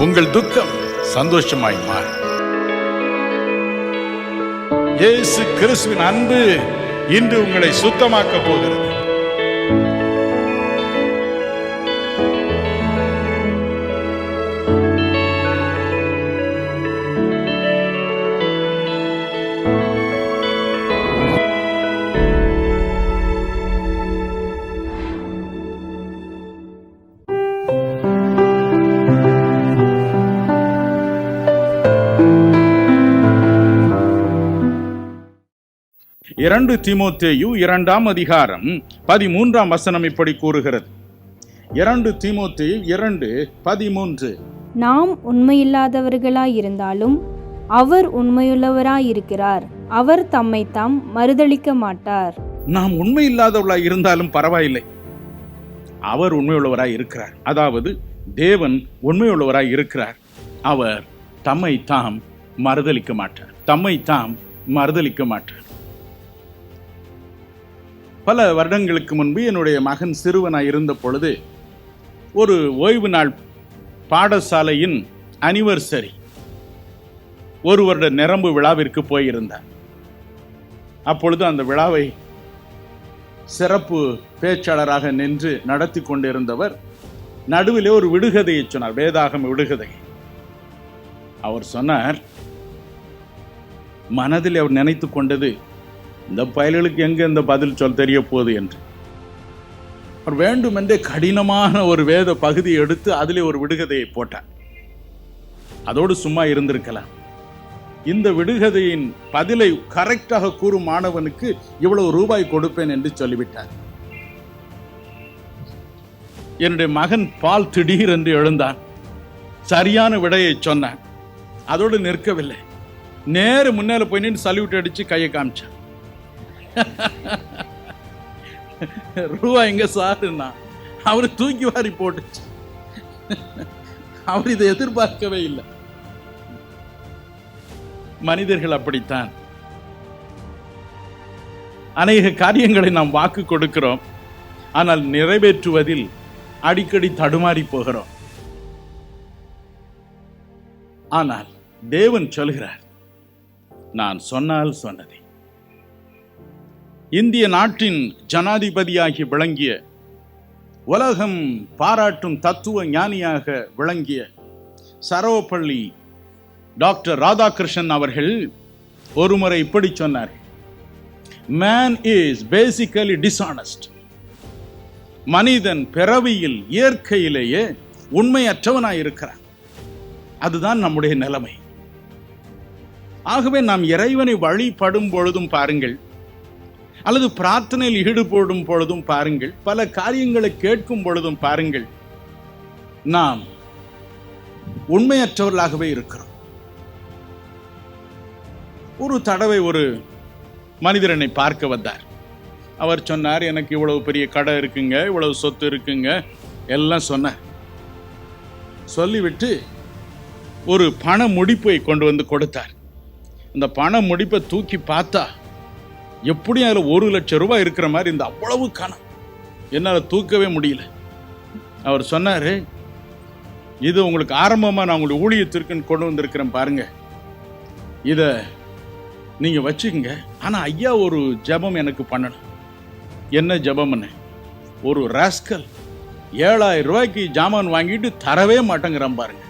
உங்கள் துக்கம் சந்தோஷமாய் மாறும். இயேசு கிறிஸ்துவின் அன்பு இன்று உங்களை சுத்தமாக்க போகிறது. இரண்டு தீமோத்தேயு 2ஆம் அதிகாரம் 13ஆம் வசனம் இப்படி கூறுகிறது. 2 தீமோத்தேயு 2:13. நாம் உண்மையில்லாதவர்களாயிருந்தாலும் அவர் உண்மையுள்ளவராயிருக்கிறார். அவர் தம்மை தாம் மறுதலிக்க மாட்டார். நாம் உண்மையில்லாதவர்களாய் இருந்தாலும் பரவாயில்லை, அவர் உண்மையுள்ளவராய் இருக்கிறார். அதாவது தேவன் உண்மையுள்ளவராய் இருக்கிறார். அவர் தம்மை தாம் மறுதலிக்க மாட்டார். தம்மை தாம் மறுதலிக்க மாட்டார். பல வருடங்களுக்கு முன்பு என்னுடைய மகன் சிறுவனாய் இருந்த பொழுது ஒரு ஓய்வு நாள் பாடசாலையின் அனிவர்சரி, ஒரு வருட நிரம்பு விழாவிற்கு போயிருந்தார். அப்பொழுது அந்த விழாவை சிறப்பு பேச்சாளராக நின்று நடத்தி கொண்டிருந்தவர் நடுவிலே ஒரு விடுகதையை சொன்னார், வேதாகம விடுகதை. அவர் சொன்னார், மனதில் அவர் நினைத்து கொண்டது, இந்த பயல்களுக்கு எங்க இந்த பதில் சொல் தெரிய போகுது என்று. அவர் வேண்டுமென்றே கடினமான ஒரு வேத பகுதியை எடுத்து அதிலே ஒரு விடுகதையை போட்டார். அதோடு சும்மா இருந்திருக்கலாம். இந்த விடுகதையின் பதிலை கரெக்டாக கூறும் மாணவனுக்கு இவ்வளவு ரூபாய் கொடுப்பேன் என்று சொல்லிவிட்டார். என்னுடைய மகன் பால் திடீரென்று எழுந்தான், சரியான விடையை சொன்னான். அதோடு நிற்கவில்லை, நேரு முன்னால போய் நின்று சல்யூட் அடிச்சு கையை காமிச்சான். ரூபாய் எங்க சாருன்னா அவரு தூக்கி வாரி போட்டுச்சு. அவர் இதை எதிர்பார்க்கவே இல்லை. மனிதர்கள் அப்படித்தான். அநேக காரியங்களை நாம் வாக்கு கொடுக்கிறோம், ஆனால் நிறைவேற்றுவதில் அடிக்கடி தடுமாறி போகிறோம். ஆனால் தேவன் சொல்கிறார், நான் சொன்னால் சொன்னதை. இந்திய நாட்டின் ஜனாதிபதியாகி விளங்கிய, உலகம் பாராட்டும் தத்துவ ஞானியாக விளங்கிய சரவப்பள்ளி டாக்டர் ராதாகிருஷ்ணன் அவர்கள் ஒருமுறை இப்படி சொன்னார், மேன் இஸ் பேசிக்கலி டிஸ்ஆனஸ்ட். மனிதன் பிறவியில் இயற்கையிலேயே உண்மையற்றவனாய் இருக்கிறான். அதுதான் நம்முடைய நிலைமை. ஆகவே நாம் இறைவனை வழிபடும் பொழுதும் பாருங்கள், அல்லது பிரார்த்தனையில் ஈடுபடும் பொழுதும் பாருங்கள், பல காரியங்களை கேட்கும் பொழுதும் பாருங்கள், நாம் உண்மையற்றவர்களாகவே இருக்கிறோம். ஒரு தடவை ஒரு மனிதர் என்னை பார்க்க வந்தார். அவர் சொன்னார், எனக்கு இவ்வளவு பெரிய கடை இருக்குங்க, இவ்வளவு சொத்து இருக்குங்க எல்லாம் சொன்னார். சொல்லிவிட்டு ஒரு பண முடிப்பை கொண்டு வந்து கொடுத்தார். இந்த பண முடிப்பை தூக்கி பார்த்தா எப்படியும் அதில் 1 லட்சம் ரூபாய் இருக்கிற மாதிரி இந்த அவ்வளவு கணம் என்னால் தூக்கவே முடியல. அவர் சொன்னார், இது உங்களுக்கு ஆரம்பமாக நான் உங்களுடைய ஊழியத்திற்குன்னு கொண்டு வந்திருக்கிறேன் பாருங்க, இதை நீங்க வச்சுக்கங்க. ஆனால் ஐயா ஒரு ஜெபம் எனக்கு பண்ணணும். என்ன ஜெபம்னு? ஒரு ராஸ்கல் 7000 ரூபாய்க்கு ஜாமான் வாங்கிட்டு தரவே மாட்டேங்கிறான் பாருங்க.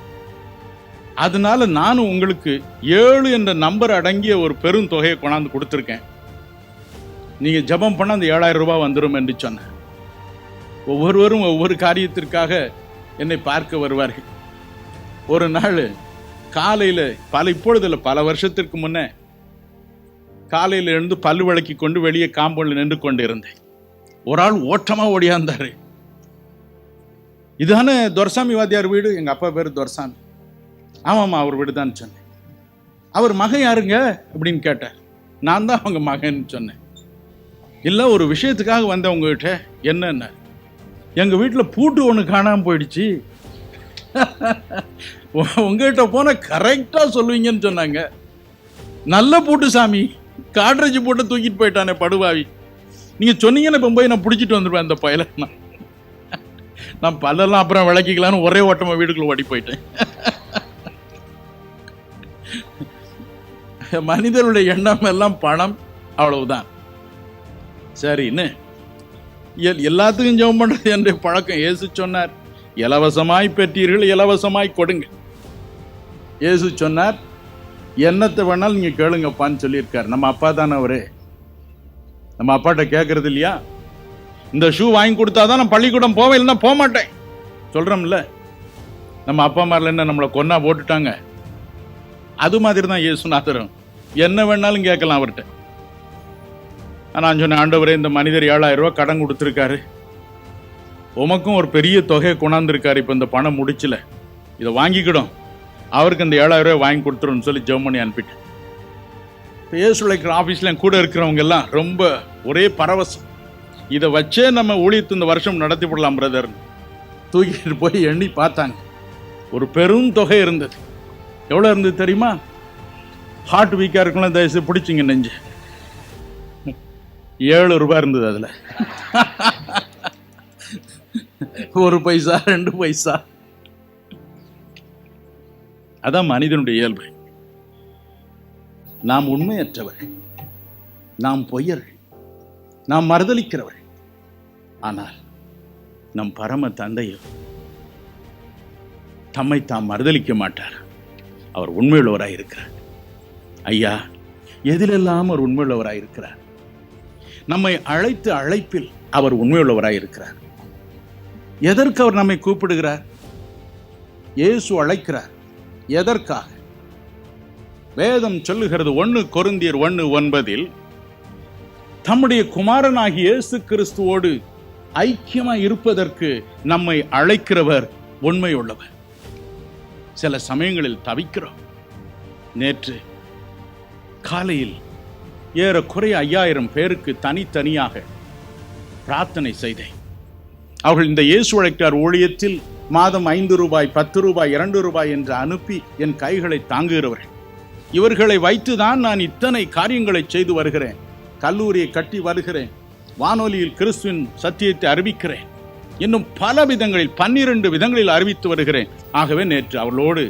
அதனால நானும் உங்களுக்கு 7 என்ற நம்பர் அடங்கிய ஒரு பெரும் தொகையை கொண்டாந்து கொடுத்துருக்கேன். நீங்க ஜெபம் பண்ண அந்த 7000 ரூபாய் வந்துடும் என்று சொன்னேன். ஒவ்வொருவரும் ஒவ்வொரு காரியத்திற்காக என்னை பார்க்க வருவார்கள். ஒரு நாள் காலையில் இப்பொழுதுல பல வருஷத்திற்கு முன்னே காலையில் எழுந்து பல்லு விளக்கி கொண்டு வெளியே காம்பவுண்டில் நின்று கொண்டு இருந்தேன். ஒரு ஆள் ஓட்டமா ஓடியாந்தாரு. இதுதானே துரசாமி வாத்தியார் வீடு? எங்க அப்பா பேரு துரசாமி. ஆமாம்மா, அவர் வீடு தான் சொன்னேன். அவர் மகன் யாருங்க அப்படின்னு கேட்டார். நான் தான் அவங்க மகன் சொன்னேன். இல்லை, ஒரு விஷயத்துக்காக வந்தேன் உங்ககிட்ட. என்னன்னா, எங்கள் வீட்டில் பூட்டு ஒன்று காணாமல் போயிடுச்சு, உங்ககிட்ட போன கரெக்டாக சொல்லுவீங்கன்னு சொன்னாங்க. நல்ல பூட்டு சாமி, காட்ரேஜ் போட்டு தூக்கிட்டு போயிட்டானே படுவாவி. நீங்கள் சொன்னீங்கன்னு இப்போ போய் நான் பிடிச்சிட்டு வந்துடுவேன் அந்த பயலை. நான் பல்லெல்லாம் அப்புறம் விளக்கிக்கலான்னு ஒரே ஓட்டமாக வீடுக்குள்ள ஓடி போயிட்டேன். மனிதனுடைய எண்ணம் எல்லாம் பணம், அவ்வளவுதான். சரின்னு எல்லாத்துக்கும் ஜெபம் பண்றது என்ற பழக்கம். இயேசு சொன்னார், இலவசமாய் பெற்றீர்கள், இலவசமாய் கொடுங்க. இயேசு சொன்னார், என்னத்தை வேணாலும் நீங்க கேளுங்கப்பான்னு சொல்லியிருக்காரு. நம்ம அப்பா தானே அவரு. நம்ம அப்பாட்ட கேட்கறது இல்லையா? இந்த ஷூ வாங்கி கொடுத்தாதான் நான் பள்ளிக்கூடம் போவேன், இல்லைன்னா போக மாட்டேன் சொல்றோம்ல. நம்ம அப்பா மாதிரில என்ன நம்மளை கொன்னா போட்டுட்டாங்க? அது மாதிரி தான் இயேசுநாதரும். என்ன வேணாலும் கேட்கலாம் அவர்கிட்ட. நான் சொன்னேன், ஆண்டவரே, இந்த மனிதர் 7,000 ரூபாய் கடன் கொடுத்துருக்காரு, உமக்கும் ஒரு பெரிய தொகையை கொண்டாந்துருக்காரு, இப்போ இந்த பணம் முடிச்சல, இதை வாங்கிக்கிடும், அவருக்கு இந்த 7,000 ரூபாய் வாங்கி கொடுத்துருன்னு சொல்லி ஜெபம் பண்ணி அனுப்பிட்டேன். இயேசுழைக்கிற ஆஃபீஸில் கூட இருக்கிறவங்க எல்லாம் ரொம்ப ஒரே பரவசம். இதை வச்சே நம்ம ஊழியத்து இந்த வருஷம் நடத்தி விடலாம் பிரதர். தூக்கிட்டு போய் எண்ணி பார்த்தாங்க, ஒரு பெரும் தொகை இருந்தது. எவ்வளோ இருந்தது தெரியுமா? ஹார்ட் வீக்காக இருக்கலாம், தயவுசெய்து பிடிச்சிங்க நெஞ்சு. 7 ரூபாய் இருந்தது. அதில் 1 பைசா 2 பைசா. அதான் மனிதனுடைய இயல்பு. நாம் உண்மையற்றவர்கள், நாம் பொய்யர்கள், நாம் மறுதலிக்கிறவர்கள். ஆனால் நம் பரம தந்தையோ தம்மை தாம் மறுதலிக்க மாட்டார். அவர் உண்மையுள்ளவராய் இருக்கிறார். ஐயா, எதிலெல்லாம் அவர் உண்மையுள்ளவராய் இருக்கிறார். நம்மை அழைத்த அழைப்பில் அவர் உண்மையுள்ளவராய் இருக்கிறார். எதற்கு அவர் நம்மை கூப்பிடுகிறார்? இயேசு அழைக்கிறார். எதற்காக? வேதம் சொல்லுகிறது 1 கொரிந்தியர் 1:9 தம்முடைய குமாரனாகிய இயேசு கிறிஸ்துவோடு ஐக்கியமாய் இருப்பதற்கு நம்மை அழைக்கிறவர் உண்மையுள்ளவர். சில சமயங்களில் தவிக்கிறோம். நேற்று காலையில் ஏறக்குறைய 5000 பேருக்கு தனித்தனியாக பிரார்த்தனை செய்தேன். அவர்கள் இந்த இயேசு அழைக்கிறார் ஊழியத்தில் மாதம் 5 ரூபாய், 10 ரூபாய், 2 ரூபாய் என்று அனுப்பி என் கைகளை தாங்குகிறவர்கள். இவர்களை வைத்துதான் நான் இத்தனை காரியங்களை செய்து வருகிறேன். கல்லூரியை கட்டி வருகிறேன், வானொலியில் கிறிஸ்துவின் சத்தியத்தை அறிவிக்கிறேன், இன்னும் பல விதங்களில் 12 விதங்களில் அறிவித்து வருகிறேன். ஆகவே நேற்று அவர்களோடு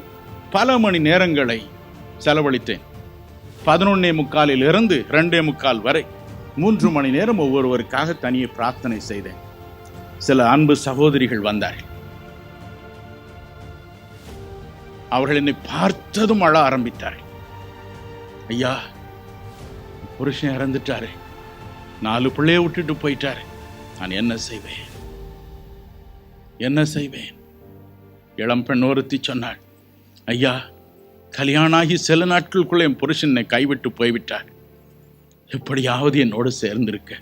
பல மணி நேரங்களை செலவழித்தேன். 11:45 இருந்து 2:45 வரை 3 மணி நேரம் ஒவ்வொருவருக்காக தனியே பிரார்த்தனை செய்தேன். சில அன்பு சகோதரிகள் வந்தார்கள். அவர்கள் என்னை பார்த்ததும் அழ ஆரம்பித்தார்கள். ஐயா, புருஷன் இறந்துட்டாரு, 4 பிள்ளைய விட்டுட்டு போயிட்டாரு, நான் என்ன செய்வேன், என்ன செய்வேன்? இளம் பெண் ஒருத்தி சொன்னாள், ஐயா, கல்யாணம் ஆகி சில நாட்களுக்குள்ள என் புருஷனை கைவிட்டு போய்விட்டார், எப்படியாவது என்னோடு சேர்ந்திருக்க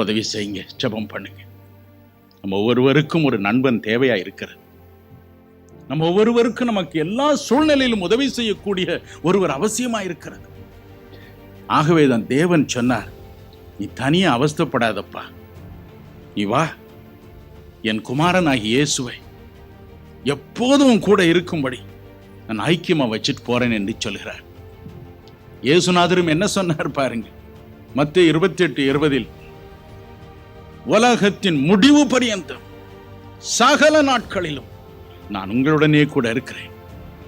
உதவி செய்யுங்க, ஜெபம் பண்ணுங்க. நம்ம ஒவ்வொருவருக்கும் ஒரு நண்பன் தேவையா இருக்கிறது. நம்ம ஒவ்வொருவருக்கும் நமக்கு எல்லா சூழ்நிலையிலும் உதவி செய்யக்கூடிய ஒருவர் அவசியமா இருக்கிறது. ஆகவேதான் தேவன் சொன்னார், நீ தனியா அவஸ்தைப்படாதப்பா, நீ வா, என் குமாரனாகி இயேசுவை எப்போதும் கூட இருக்கும்படி நான் ஐக்கியமா வச்சுட்டு போறேன் என்று சொல்கிறார். இயேசுநாதரும் என்ன சொன்னார் பாருங்க, மத்தேயு 28:20 உலகத்தின் முடிவு பரியந்தம் சகல நாட்களிலும் நான் உங்களுடனே கூட இருக்கிறேன்.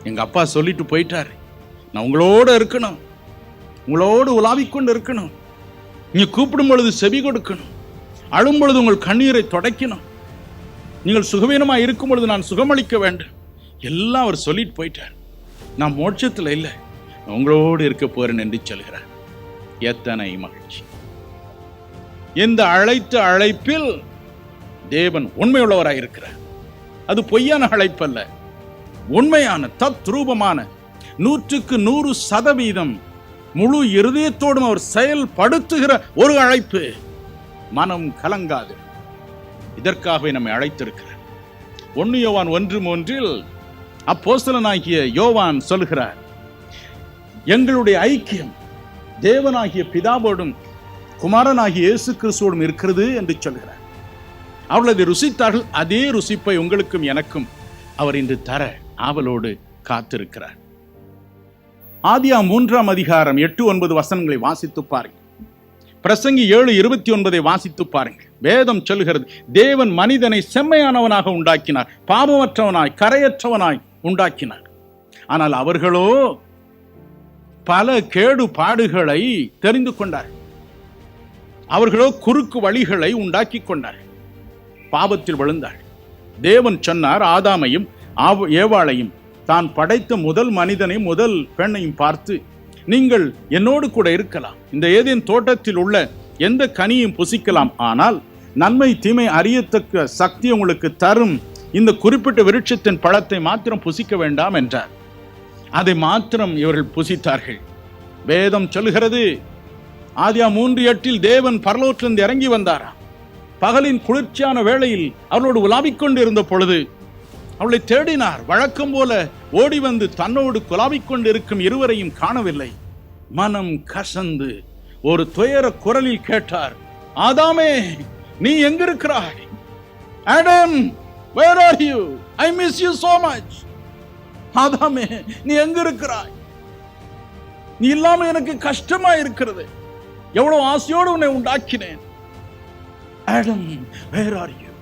எங்க அப்பா சொல்லிட்டு போயிட்டாரு, நான் உங்களோட இருக்கணும், உங்களோடு உலாவிக்கொண்டு இருக்கணும். நீங்க கூப்பிடும் பொழுது செவி கொடுக்கணும், அழும் பொழுது உங்கள் கண்ணீரை துடைக்கணும், நீங்கள் சுகவீனமா இருக்கும் பொழுது நான் சுகமளிக்க வேண்டும். எல்லாம் அவர் சொல்லிட்டு போயிட்டார். நான் மோட்சத்தில் இல்லை, உங்களோடு இருக்க போறேன் என்று சொல்கிறார். எத்தனை மகிழ்ச்சி! இந்த அழைத்த அழைப்பில் தேவன் உண்மையுள்ளவராய் இருக்கிறார். அது பொய்யான அழைப்பல்ல, உண்மையான தத்ரூபமான 100% முழு இருதயத்தோடும் அவர் செயல்படுத்துகிற ஒரு அழைப்பு. மனம் கலங்காது. இதற்காகவே நம்மை அழைத்திருக்கிறார். 1 யோவான் 1:3 அப்போஸ்தலனாகிய யோவான் சொல்கிறார், எங்களுடைய ஐக்கியம் தேவனாகிய பிதாவோடும் குமாரனாகிய இயேசு கிறிஸ்துவோடும் இருக்கிறது என்று சொல்கிறார். அவர்கள் அதை ருசித்தார்கள். அதே ருசிப்பை உங்களுக்கும் எனக்கும் அவர் இன்று தர ஆவலோடு காத்திருக்கிறார். ஆதியாகமம் 3ஆம் அதிகாரம் 8-9 வசனங்களை வாசித்து பாருங்கள். பிரசங்கி 7:29 வாசித்து பாருங்கள். வேதம் சொல்கிறது, தேவன் மனிதனை செம்மையானவனாக உண்டாக்கினார், பாவமற்றவனாய் கரையற்றவனாய் உண்டாக்கினார். ஆனால் அவர்களோ பல கேடு பாடுகளை தெரிந்து கொண்டார். அவர்களோ குறுக்கு வழிகளை உண்டாக்கி கொண்டார். பாவத்தில் விழுந்தார். தேவன் சொன்னார், ஆதாமையும் ஏவாளையும், தான் படைத்த முதல் மனிதனை முதல் பெண்ணையும் பார்த்து, நீங்கள் என்னோடு கூட இருக்கலாம், இந்த ஏதேன் தோட்டத்தில் உள்ள எந்த கனியும் புசிக்கலாம், ஆனால் நன்மை தீமை அறியத்தக்க சக்தி உங்களுக்கு தரும் இந்த குறிப்பிட்ட விருட்சத்தின் பழத்தை மாத்திரம் புசிக்க வேண்டாம் என்றார். அதை மாத்திரம் இவர்கள் புசித்தார்கள். வேதம் சொல்கிறது, ஆதியா 3:8 தேவன் பரலோகத்திலிருந்து இறங்கி வந்தாராம். பகலின் குளிர்ச்சியான வேளையில் அவளோடு உலாவிக் கொண்டிருந்த பொழுது அவளை தேடினார். வழக்கம் போல ஓடி வந்து தன்னோடு குலாவிக் கொண்டிருக்கும் இருவரையும் காணவில்லை. மனம் கசந்து ஒரு துயர குரலில் கேட்டார், ஆதாமே, நீ எங்கிருக்கிறாய்? Adam, where are you? I miss you so much. ஆதாமே, நீ எங்கிருக்கிறாய்? நீ இல்லாம எனக்கு கஷ்டமா இருக்கிறது. எவ்வளவு ஆசையோடு உன்னை உண்டாக்கினேன். Adam, where are you?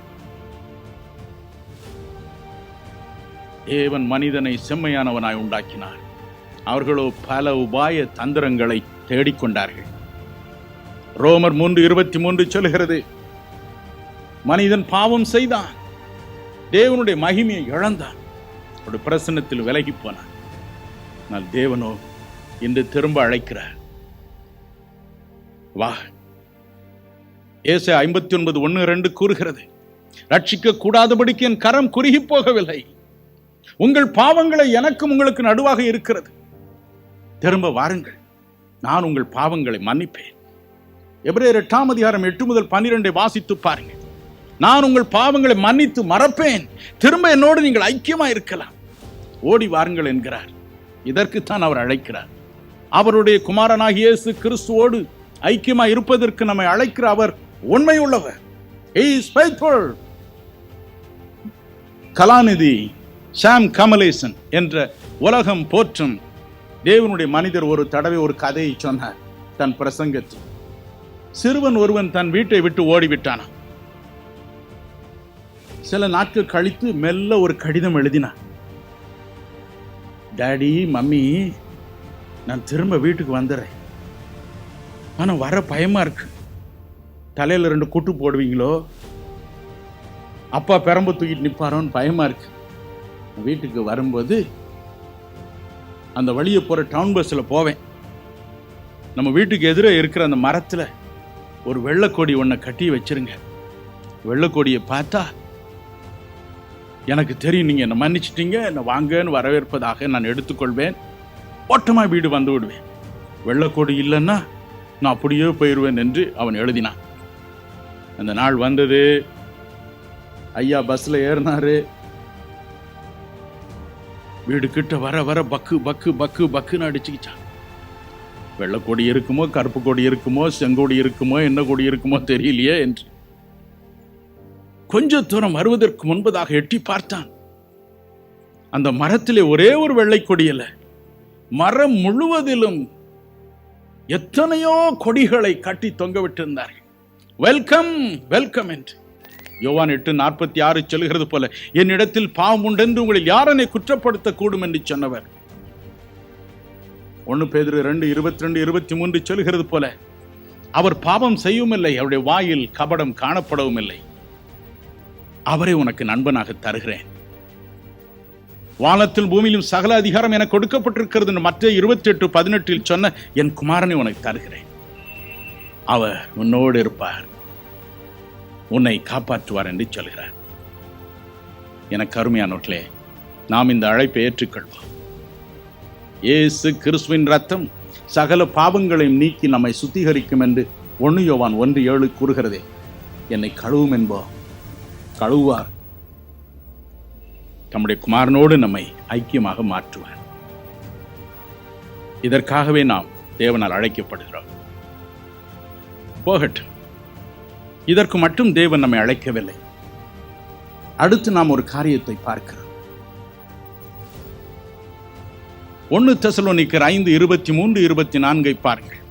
தேவன் மனிதனை செம்மையானவனாய் உண்டாக்கினார். அவர்களோ பல உபாய தந்திரங்களை தேடிக்கொண்டார்கள். ரோமர் 3:23 சொல்கிறது, மனிதன் பாவம் செய்தான், தேவனுடைய மகிமையை இழந்தான், அவருடைய பிரசன்னத்தில் விலகி போனான். ஆனால் தேவனோ இன்று திரும்ப அழைக்கிறார், வா. ஏசாயா 59:1-2 கூறுகிறது, ரட்சிக்க கூடாதபடிக்கு என் கரம் குறுகி போகவில்லை, உங்கள் பாவங்களை எனக்கும் உங்களுக்கு நடுவாக இருக்கிறது, திரும்ப வாருங்கள், நான் உங்கள் பாவங்களை மன்னிப்பேன். எபிரேயர் 8:8-12 வாசித்து பாருங்க. நான் உங்கள் பாவங்களை மன்னித்து மறப்பேன், திரும்ப என்னோடு நீங்கள் ஐக்கியமா இருக்கலாம், ஓடி வாருங்கள் என்கிறார். இதற்குத்தான் அவர் அழைக்கிறார். அவருடைய குமாரனாகிய இயேசு கிறிஸ்துவோடு ஐக்கியமா இருப்பதற்கு நம்மை அழைக்கிற அவர் உண்மையுள்ளவர். He is faithful. கலாநிதி சாம் கமலேசன் என்ற உலகம் போற்றும் தேவனுடைய மனிதர் ஒரு தடவை ஒரு கதையை சொன்னார் தன் பிரசங்கத்தில். சிறுவன் ஒருவன் தன் வீட்டை விட்டு ஓடிவிட்டானான். சில நாட்கள் கழித்து மெல்ல ஒரு கடிதம் எழுதினான். டாடி, மம்மி, நான் திரும்ப வீட்டுக்கு வந்துடுறேன், ஆனா வர பயமா இருக்கு. தலையில 2 கூட்டு போடுவீங்களோ, அப்பா பெரம்பு தூக்கிட்டு நிப்பாரோன்னு பயமா இருக்கு. வீட்டுக்கு வரும்போது அந்த வழியை போற டவுன் பஸ்ல போவேன். நம்ம வீட்டுக்கு எதிரே இருக்கிற அந்த மரத்துல ஒரு வெள்ளைக்கொடி ஒன்றை கட்டி வச்சிருங்க. வெள்ளைக்கொடியை பார்த்தா எனக்கு தெரியும் நீங்க என்ன மன்னிச்சிட்டீங்க, என்ன வாங்கன்னு வரவேற்பதாக நான் எடுத்துக்கொள்வேன். ஓட்டமா வீடு வந்து விடுவேன். வெள்ளைக்கொடி இல்லைன்னா நான் அப்படியே போயிடுவேன் என்று அவன் எழுதினான். அந்த நாள் வந்தது. ஐயா பஸ்ல ஏறினாரு. வீடு கிட்ட வர வர பக்கு பக்கு பக்கு பக்குன்னு அடிச்சுக்கிச்சான். வெள்ளைக்கொடி இருக்குமோ, கருப்பு கொடி இருக்குமோ, செங்கொடி இருக்குமோ, என்ன கொடி இருக்குமோ தெரியலையே என்று கொஞ்ச தூரம் வருவதற்கு முன்பதாக எட்டி பார்த்தான். அந்த மரத்திலே ஒரே ஒரு வெள்ளை கொடி அல்ல, மரம் முழுவதிலும் எத்தனையோ கொடிகளை கட்டி தொங்க விட்டிருந்தார்கள். வெல்கம் வெல்கம் என்று. யோவான் 8:46 சொல்கிறது போல, என்னிடத்தில் பாவம் உண்டென்று உங்களில் யார் என்னை குற்றப்படுத்த கூடும் என்று சொன்னவர். 1 பேதுரு 2:22-23 சொல்கிறது போல, அவர் பாவம் செய்யவும் இல்லை, அவருடைய வாயில் கபடம் காணப்படவும் இல்லை, அவரை உனக்கு நண்பனாக தருகிறேன். வானத்தில் பூமியிலும் சகல அதிகாரம் என கொடுக்கப்பட்டிருக்கிறது என்று மத்தேயு 28:18 சொன்ன என் குமாரனை உனக்கு தருகிறேன். அவர் உன்னோடு இருப்பார், உன்னை காப்பாற்றுவார் என்று சொல்கிறார். எனக்கு அருமையானவர்களே, நாம் இந்த அழைப்பை ஏற்றுக்கொள்வோம். இயேசு கிறிஸ்துவின் ரத்தம் சகல பாவங்களையும் நீக்கி நம்மை சுத்திகரிக்கும் என்று 1 யோவான் 1:7 கூறுகிறதே. என்னை கழுவும் என்போம், கழுவார். தம்முடைய குமாரனோடு நம்மை ஐக்கியமாக மாற்றுவார். இதற்காகவே நாம் தேவனால் அழைக்கப்படுகிறோம். போகட்டும், இதற்கு மட்டும் தேவன் நம்மை அழைக்கவில்லை. அடுத்து நாம் ஒரு காரியத்தை பார்க்கிறோம். 1 தெசலோனிக்கர் 5:23-24 பாருங்கள்.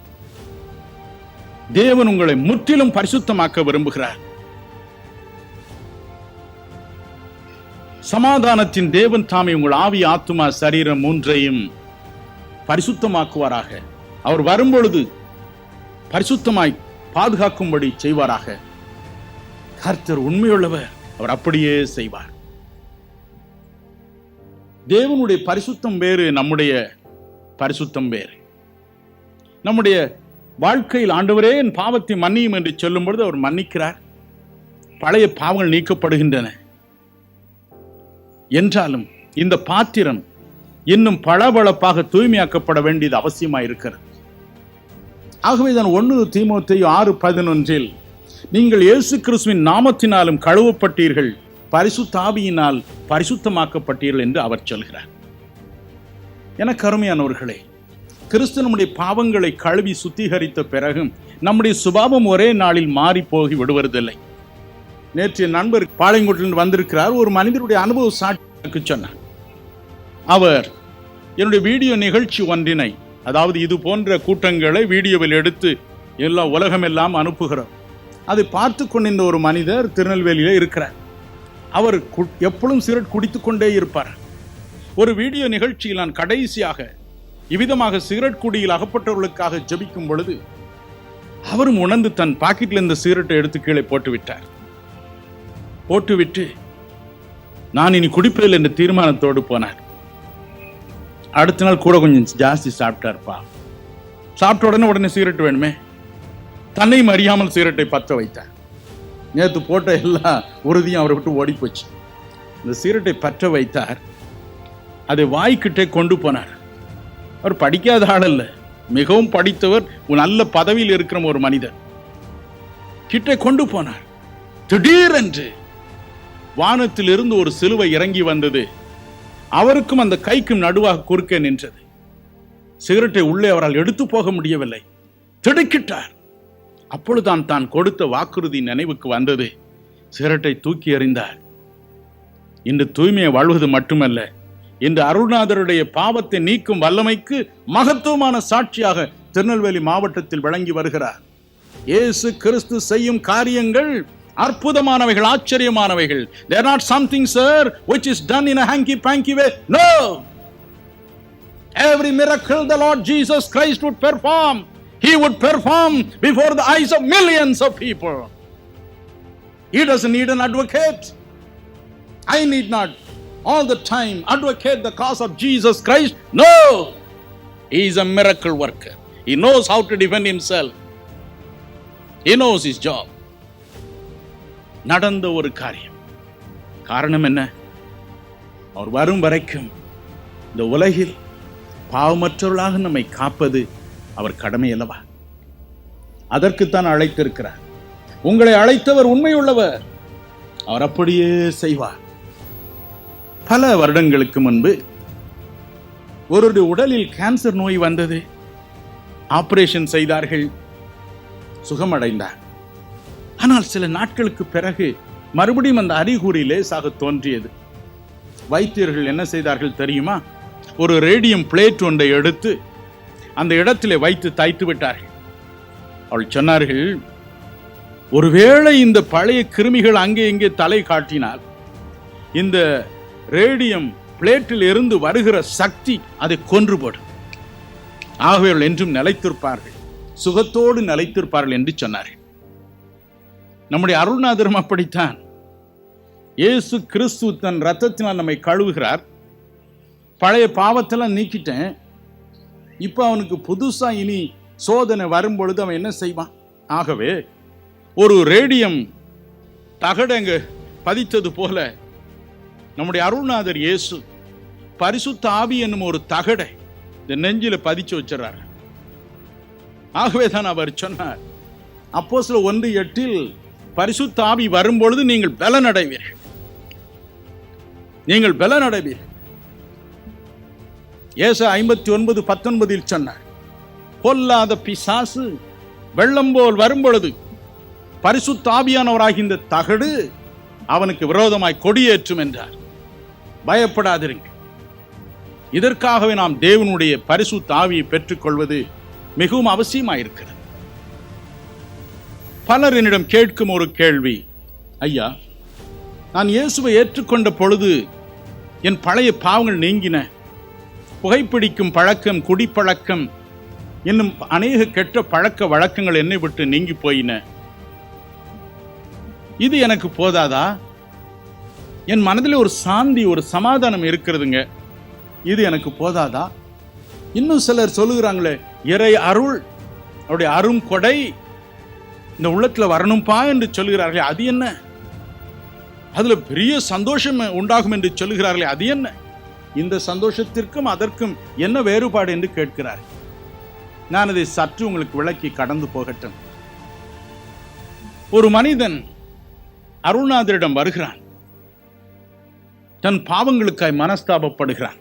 தேவன் உங்களை முற்றிலும் பரிசுத்தமாக்க விரும்புகிறார். சமாதானத்தின் தேவன் தாமே உங்கள் ஆவி, ஆத்துமா, சரீரம் 3ஐயும் பரிசுத்தமாக்குவாராக. அவர் வரும்பொழுது பரிசுத்தமாய் பாதுகாக்கும்படி செய்வாராக. கர்த்தர் உண்மையுள்ளவர், அவர் அப்படியே செய்வார். தேவனுடைய பரிசுத்தம் வேறு, நம்முடைய பரிசுத்தம் வேறு. நம்முடைய வாழ்க்கையில் ஆண்டவரே என் பாவத்தை மன்னியும் என்று சொல்லும் பொழுது அவர் மன்னிக்கிறார், பழைய பாவங்கள் நீக்கப்படுகின்றன. என்றாலும் இந்த பாத்திரம் இன்னும் பளபளப்பாக தூய்மையாக்கப்பட வேண்டியது அவசியமாயிருக்கிறது. ஆகவேதான் 1 தீமோத்தேயு 6:11 நீங்கள் இயேசு கிறிஸ்துவின் நாமத்தினாலும் கழுவப்பட்டீர்கள், பரிசுத்த ஆவியினால் பரிசுத்தமாக்கப்பட்டீர்கள் என்று அவர் சொல்கிறார். என கருமையானவர்களே, கிறிஸ்து நம்முடைய பாவங்களை கழுவி சுத்திகரித்த பிறகும் நம்முடைய சுபாவம் ஒரே நாளில் மாறி போகி விடுவதில்லை. நேற்று நண்பர் பாளையங்கோட்டிலிருந்து வந்திருக்கிறார். ஒரு மனிதருடைய அனுபவ சாட்சி சொன்னார். அவர் என்னுடைய வீடியோ நிகழ்ச்சி ஒன்றினை, அதாவது இது போன்ற கூட்டங்களை வீடியோவில் எடுத்து எல்லா உலகமெல்லாம் அனுப்புகிறார். அதை பார்த்து கொண்டிருந்த ஒரு மனிதர் திருநெல்வேலியிலே இருக்கிறார். அவர் எப்பொழுதும் சிகரெட் குடித்துக் கொண்டே இருப்பார். ஒரு வீடியோ நிகழ்ச்சியில் நான் கடைசியாக இவ்விதமாக சிகரெட் குடியில் அகப்பட்டவர்களுக்காக ஜெபிக்கும் பொழுது அவரும் உணர்ந்து தன் பாக்கெட்டில் இருந்த சிகரெட்டை எடுத்து கீழே போட்டுவிட்டு நான் இனி குடிப்பதில்லை என்ற தீர்மானத்தோடு போனார். அடுத்த நாள் கூட கொஞ்சம் ஜாஸ்தி சாப்பிட்டார்ப்பா. சாப்பிட்ட உடனே சிகரெட் வேணுமே, தன்னையும் அறியாமல் சிகரெட்டை பற்ற வைத்தார். நேற்று போட்ட எல்லா உறுதியும் அவரை விட்டு ஓடி போச்சு. இந்த சிகரெட்டை பற்ற வைத்தார். அதை வாய்க்கிட்டே கொண்டு போனார். அவர் படிக்காத ஆள் அல்ல, மிகவும் படித்தவர், நல்ல பதவியில் இருக்கிற ஒரு மனிதர். கிட்டே கொண்டு போனார். திடீரென்று வானத்தில் இருந்து ஒரு சிலுவை இறங்கி வந்தது. அவருக்கும் அந்த கைக்கும் நடுவாக குறுக்கே நின்றது. சிகரெட்டை உள்ளே அவரால் எடுத்து போக முடியவில்லை. திடுக்கிட்டார். அப்பொழுதுதான் தான் கொடுத்த வாக்குறுதி நினைவுக்கு வந்தது. சிகரெட்டை தூக்கி எறிந்தார். இன்று தூய்மையை வாழ்வது மட்டுமல்ல, இன்று அருள்நாதருடைய பாவத்தை நீக்கும் வல்லமைக்கு மகத்துவமான சாட்சியாக திருநெல்வேலி மாவட்டத்தில் விளங்கி வருகிறார். இயேசு கிறிஸ்து செய்யும் காரியங்கள் அற்புதமானவைகள், ஆச்சரியமானவைகள். They are not something, sir, which is done in a hanky-panky way. No! Every miracle the Lord Jesus Christ would perform, He would perform before the eyes of millions of people. He doesn't need an advocate. I need not all the time advocate the cause of Jesus Christ. No! He is a miracle worker. He knows how to defend himself. He knows his job. நடந்த ஒரு காரியம். காரணம் என்ன? அவர் வரும் வரைக்கும் இந்த உலகில் பாவமற்றவர்களாக நம்மை காப்பது அவர் கடமை அல்லவா? அதற்குத்தான் அழைத்திருக்கிறார். உங்களை அழைத்தவர் உண்மையுள்ளவர், அவர் அப்படியே செய்வார். பல வருடங்களுக்கு முன்பு ஒருவருடைய உடலில் கேன்சர் நோய் வந்தது. ஆபரேஷன் செய்தார்கள், சுகமடைந்தார். ஆனால் சில நாட்களுக்கு பிறகு மறுபடியும் அந்த அறிகுறி லேசாக தோன்றியது. வைத்தியர்கள் என்ன செய்தார்கள் தெரியுமா? ஒரு ரேடியம் பிளேட் ஒன்றை எடுத்து அந்த இடத்திலே வைத்து தைத்து விட்டார்கள். அவள் சொன்னார்கள், ஒருவேளை இந்த பழைய கிருமிகள் அங்கே இங்கே தலை காட்டினால் இந்த ரேடியம் பிளேட்டில் இருந்து வருகிற சக்தி அதை கொன்று போடும். ஆகவே அவர்கள் என்றும் நிலைத்திருப்பார்கள், சுகத்தோடு நிலைத்திருப்பார்கள் என்று சொன்னார்கள். நம்முடைய அருள்நாதரும் அப்படித்தான். இயேசு கிறிஸ்து தன் ரத்தத்தினால் நம்மை கழுவுகிறார். பழைய பாவத்தெல்லாம் நீக்கிட்டேன், இப்ப அவனுக்கு புதுசா இனி சோதனை வரும்பொழுது அவன் என்ன செய்வான்? ஆகவே ஒரு ரேடியம் தகடங்க பதித்தது போல நம்முடைய அருள்நாதர் இயேசு பரிசுத்த ஆவி என்னும் ஒரு தகடை இந்த நெஞ்சில பதிச்சு வச்சிடறார். ஆகவே தான் அவர் சொன்னார், அப்போஸ்தலர் 1:8 பரிசுத்த ஆவி வரும்பொழுது நீங்கள் பலனடைவீர்கள், நீங்கள் பலனடைவீர்கள். ஏசாயா 59:19 சொன்னார், பொல்லாத பிசாசு வெள்ளம் போல் வரும்பொழுது பரிசுத்த ஆவியானவராகிய இந்த தகடு அவனுக்கு விரோதமாய் கொடியேற்றும் என்றார். பயப்படாதிருங்க. இதற்காகவே நாம் தேவனுடைய பரிசுத்த ஆவியை பெற்றுக்கொள்வது மிகவும் அவசியமாயிருக்கிறது. பலர் என்னிடம் கேட்கும் ஒரு கேள்வி, ஐயா, நான் இயேசுவை ஏற்றுக்கொண்ட பொழுது என் பழைய பாவங்கள் நீங்கின, புகைப்பிடிக்கும் பழக்கம், குடிப்பழக்கம், இன்னும் அநேக கெட்ட பழக்க வழக்கங்கள் என்னை விட்டு நீங்கி போயின. இது எனக்கு போதாதா? என் மனதில் ஒரு சாந்தி, ஒரு சமாதானம் இருக்கிறதுங்க. இது எனக்கு போதாதா? இன்னும் சிலர் சொல்லுகிறாங்களே, இறை அருள், அவருடைய அரும் கொடை இந்த உள்ளத்துல வரணும்பா என்று சொல்லுகிறார்களே, அது என்ன? அதுல பெரிய சந்தோஷம் உண்டாகும் என்று சொல்லுகிறார்களே, அது என்ன? இந்த சந்தோஷத்திற்கும் அதற்கும் என்ன வேறுபாடு என்று கேட்கிறார். நான் அதை சற்று உங்களுக்கு விளக்கி கடந்து போகட்டும். ஒரு மனிதன் அருள்நாதரிடம் வருகிறான். தன் பாவங்களுக்காய் மனஸ்தாபப்படுகிறான்.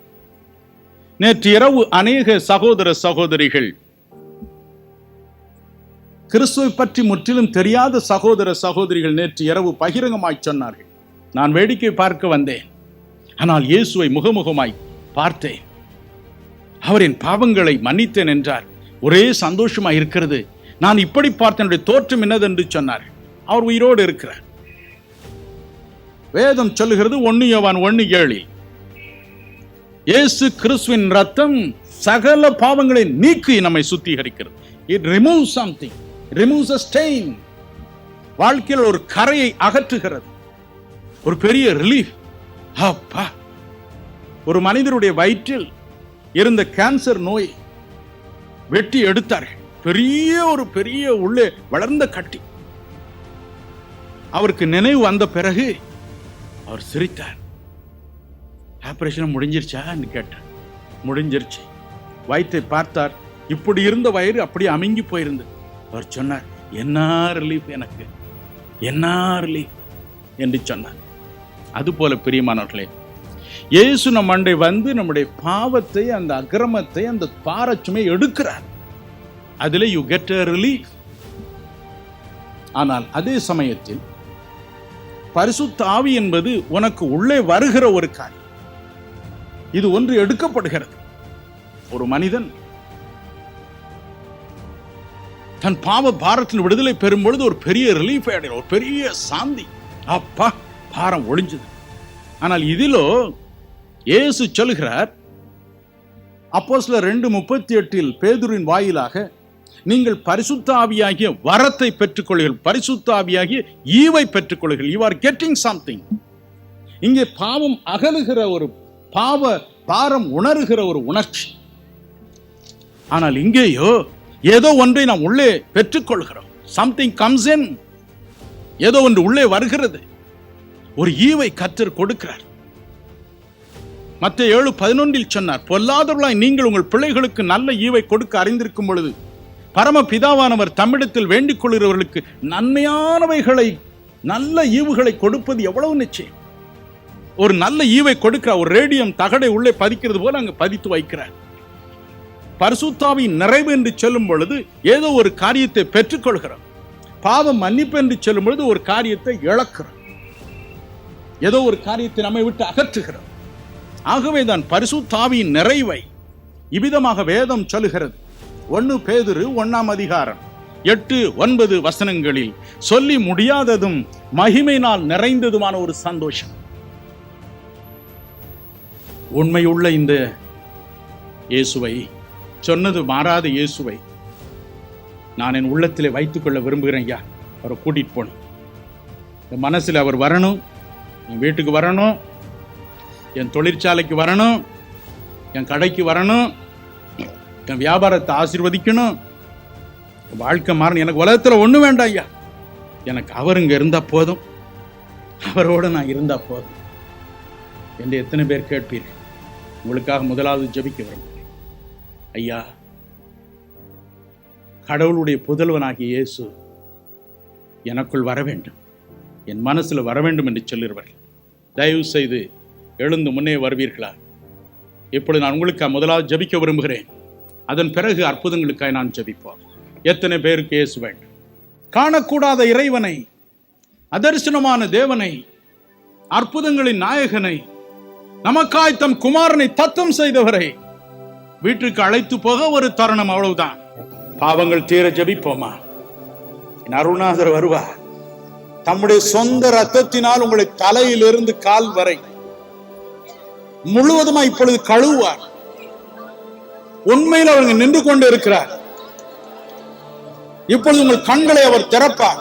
நேற்று இரவு அநேக சகோதர சகோதரிகள், கிறிஸ்துவை பற்றி முற்றிலும் தெரியாத சகோதர சகோதரிகள் நேற்று இரவு பகிரங்கமாய் சொன்னார்கள், நான் வேடிக்கை பார்க்க வந்தேன், ஆனால் இயேசுவை முகமுகமாய் பார்த்தேன், அவரின் பாவங்களை மன்னித்தேன் என்றார், ஒரே சந்தோஷமாய் இருக்கிறது, நான் இப்படி பார்த்தேன், தோற்றம் என்னது என்று சொன்னார். அவர் உயிரோடு இருக்கிறார். வேதம் சொல்லுகிறது 1 யோவான் 1:7, இயேசு கிறிஸ்துவின் ரத்தம் சகல பாவங்களை நீக்கி நம்மை சுத்திகரிக்கிறது. It removes something, removes a stain. வாழ்க்கையில் ஒரு கரையை அகற்றுகிறது. ஒரு பெரிய ரிலீஃப். அப்பா, ஒரு மனிதருடைய வயிற்றில் இருந்த கேன்சர் நோய் வெட்டி எடுத்தார்கள். பெரிய உள்ளே வளர்ந்த கட்டி. அவருக்கு நினைவு வந்த பிறகு அவர் சிரித்தார். ஆபரேஷன் முடிஞ்சிருச்சான்னு கேட்டார். முடிஞ்சிருச்சு. வயிற்றை பார்த்தார். இப்படி இருந்த வயிறு அப்படி அமுங்கி போயிருந்தது. அவர் சொன்னார், என்ன ரிலீஃப் எனக்கு, என்ன ரிலீஃப் என்று சொன்னார். அதுபோல பிரியமானவர்களே, இயேசு நம் அண்டை வந்து நம்முடைய பாவத்தை, அந்த அக்கிரமத்தை, அந்த பாரச்சுமை எடுக்கிறார். அதிலே யூ கெட் a relief. ஆனால் அதே சமயத்தில் பரிசுத்த ஆவி என்பது உனக்கு உள்ளே வருகிற ஒரு காரியம். இது ஒன்று எடுக்கப்படுகிறது. ஒரு மனிதன் தன் பாவ பாரத்தின் விடுதலை பெறும் பொழுது ஒரு பெரிய ரிலீஃப் அடைகிறார், ஒரு பெரிய சாந்தி. அப்பா, பாரம் ஒழிஞ்சது. ஆனால் இதிலோ இயேசு சொல்கிறார், அப்போஸ்தலர் 2:38 பேதுருவின் வாயிலாக நீங்கள் பரிசுத்த ஆவியாகிய வரத்தை பெற்றுக்கொள்ளுங்கள், பரிசுத்த ஆவியாகிய ஈவை பெற்றுக்கொள்ளுங்கள். You are getting something. இங்கே பாவம் அகலுகிற ஒரு பாவ பாரம் உணர்கிற ஒரு உணர்ச்சி. ஆனால் இங்கேயோ ஏதோ ஒன்றை நாம் உள்ளே பெற்றுக்கொள்கிறோம். Something comes in. ஏதோ ஒன்று உள்ளே வருகிறது. ஒரு ஈவை கர்த்தர் கொடுக்கிறார். மத்தேயு 7:11 சொன்னார், பொல்லாதவர்களாய் நீங்கள் உங்கள் பிள்ளைகளுக்கு நல்ல ஈவை கொடுக்க அறிந்திருக்கும் பொழுது பரம பிதாவானவர் தம்மிடத்தில் வேண்டிக் கொள்கிறவர்களுக்கு நன்மையானவைகளை, நல்ல ஈவுகளை கொடுப்பது எவ்வளவு நிச்சயம். ஒரு நல்ல ஈவை கொடுக்கிறார். ஒரு ரேடியம் தகடை உள்ளே பதிக்கிறது போல அங்கு பதித்து வைக்கிறார். பரிசுத்தாவின் நிறைவு என்று சொல்லும் பொழுது ஏதோ ஒரு காரியத்தை பெற்றுக்கொள்கிறோம். பாவம் மன்னிப்பு என்று சொல்லும் பொழுது ஒரு காரியத்தை இழக்கிறோம். ஏதோ ஒரு காரியத்தை நம்மை விட்டு அகற்றுகிறோம். ஆகவேதான் பரிசுத்தாவின் நிறைவை இவ்விதமாக வேதம் சொல்லுகிறது. 1 பேதுரு 1:8-9 வசனங்களில் சொல்லி முடியாததும் மகிமையினால் நிறைந்ததுமான ஒரு சந்தோஷம். உண்மையுள்ள இந்த இயேசுவை, சொன்னது மாறாத இயேசுவை நான் என் உள்ளத்திலே வைத்துக் கொள்ள விரும்புகிறேன். ஐயா, அவரை கூட்டிட்டு போகணும். என் மனசில் அவர் வரணும், என் வீட்டுக்கு வரணும், என் தொழிற்சாலைக்கு வரணும், என் கடைக்கு வரணும், என் வியாபாரத்தை ஆசீர்வதிக்கணும், வாழ்க்கை மாறணும். எனக்கு உலகத்தில் ஒண்ணு வேண்டாம் ஐயா, எனக்கு அவர் இங்க இருந்தா போதும், அவரோட நான் இருந்தா போதும் என்று எத்தனை பேர் கேட்பீர்கள்? உங்களுக்காக முதலாவது ஜெபிக்க விரும்புகிறேன். ஐயா, கடவுளுடைய புதல்வனாகிய இயேசு எனக்குள் வர வேண்டும், என் மனசுல வர வேண்டும் என்று சொல்லுகிறவர்கள் தயவு செய்து எழுந்து முன்னே வருவீர்களா? இப்பொழுது நான் உங்களுக்காக முதலாவது ஜெபிக்க விரும்புகிறேன். அதன் பிறகு அற்புதங்களுக்காய் நான் ஜெபிப்போம். எத்தனை பேருக்கு இயேசு வேண்டும்? காணக்கூடாத இறைவனை, அதர்சனமான தேவனை, அற்புதங்களின் நாயகனை, நமக்காய் தம் குமாரனை தத்தம் செய்தவரை வீட்டுக்கு அழைத்து போக ஒரு தருணம், அவ்வளவுதான். பாவங்கள் தீர ஜெபிப்போமா? அருள்நாதர் வருவார். தம்முடைய சொந்த ரத்தத்தினால் உங்களை தலையிலிருந்து கால் வரை முழுவதுமா இப்பொழுது கழுவுவார். உண்மையில் அவங்க நின்று கொண்டு இருக்கிறார். இப்பொழுது உங்கள் கண்களை அவர் திறப்பார்.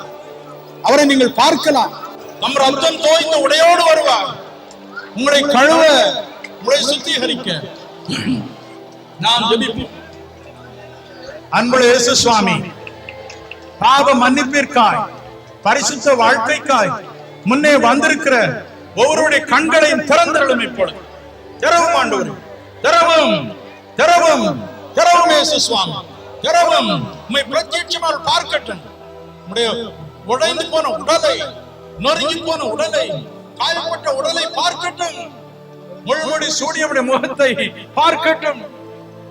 அவரை நீங்கள் பார்க்கலாம். நம் ரத்தம் தோய்ந்த உடையோடு வருவார். உங்களை கழுவ, உங்களை சுத்திகரிக்க நாம் ஜெபிப்போம். அன்புள்ள இயேசு சுவாமி, பாவ மன்னிப்பிற்காய், பரிசுத்த வாழ்க்கைக்காய் முன்னே வந்திருக்கிற ஒவ்வொருடைய கண்களையும் திறந்தருளும். இப்பொழுது திறவும் ஆண்டவரே, திறவும் திறவும் திறவும் இயேசு சுவாமி, திறவும். உம்மை பிரத்யட்சமாக பார்க்கட்டும். உம்முடைய உடைந்து போன உடலை, நொறுங்கி போன உடலை, காயப்பட்ட உடலை பார்க்கட்டும். முள்முடி சூடியவுடைய முகத்தை பார்க்கட்டும்.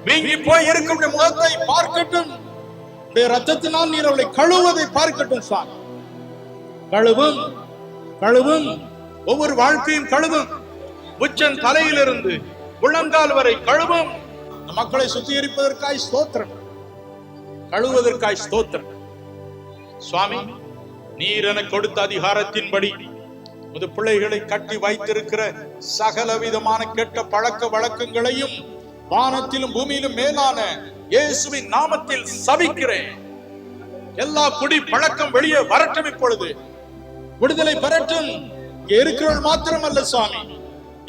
வீங்கி போய் இருக்கும் முகத்தை பார்க்கட்டும். ரத்தத்தினால் நீர் அவளை கழுவதை பார்க்கட்டும் சுவாமி. கழுவும் கழுவும், ஒவ்வொரு வாழ்க்கையும் கழுவும். உச்சன் தலையிலிருந்து உள்ளங்கால் வரை கழுவும். மக்களை சுத்திகரிப்பதற்காய் ஸ்தோத்திரம், கழுவதற்காய் ஸ்தோத்திரம். சுவாமி, நீர் என கொடுத்த அதிகாரத்தின்படி உமது பிள்ளைகளை கட்டி வைத்திருக்கிற சகல விதமான கெட்ட பழக்க வழக்கங்களையும் வானத்திலும் பூமியிலும் மேலான இயேசுவின் நாமத்தில் சபிக்கிறேன். எல்லா குடி பழக்கம் வெளியே வரட்டும். இப்பொழுது விடுதலை பெறட்டும். இருக்கிறவர்கள் மாத்திரம் அல்ல சுவாமி,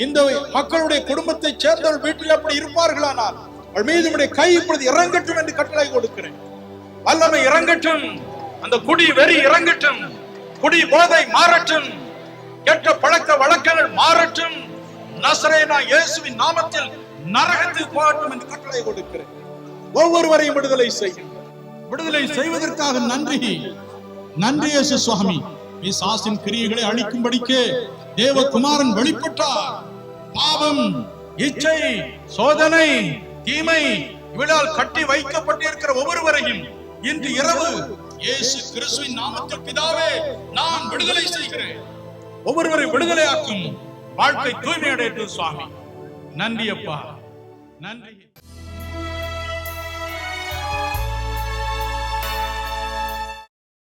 இந்த மக்களுடைய குடும்பத்தை சேர்ந்தவர்கள் வீட்டில் அப்படி இருப்பார்களானால் அவள் மீது உடைய கை இப்பொழுது இறங்கட்டும் என்று கட்டளை கொடுக்கிறேன். வல்லமை இறங்கட்டும். அந்த குடி வெறி இறங்கட்டும். குடி போதை மாறட்டும். கெட்ட பழக்க வழக்கங்கள் மாறட்டும். நசரேனா இயேசுவின் நாமத்தில் நரகத்தில் போகட்டும் என்று கட்டளை கொடுக்கிறேன். ஒவ்வொருவரையும் விடுதலை செய்யும். விடுதலை செய்வதற்காக நன்றி. நன்றி இயேசு சுவாமி. பிசாசின் கிரியைகளை அழிக்கும்படிக்கு தேவகுமாரன் வெளிப்பட்டார். பாவம், இச்சை, சோதனை, தீமை இவளால் கட்டி வைக்கப்பட்டிருக்கிற ஒவ்வொருவரையும் இன்று இரவு இயேசு கிறிஸ்துவின் நாமத்தில் பிதாவே நான் விடுதலை செய்கிறேன். ஒவ்வொருவரை விடுதலையாக்கும். வாழ்க்கை தூய்மையடையட்டும் சுவாமி. நன்றி அப்பா, நன்றி.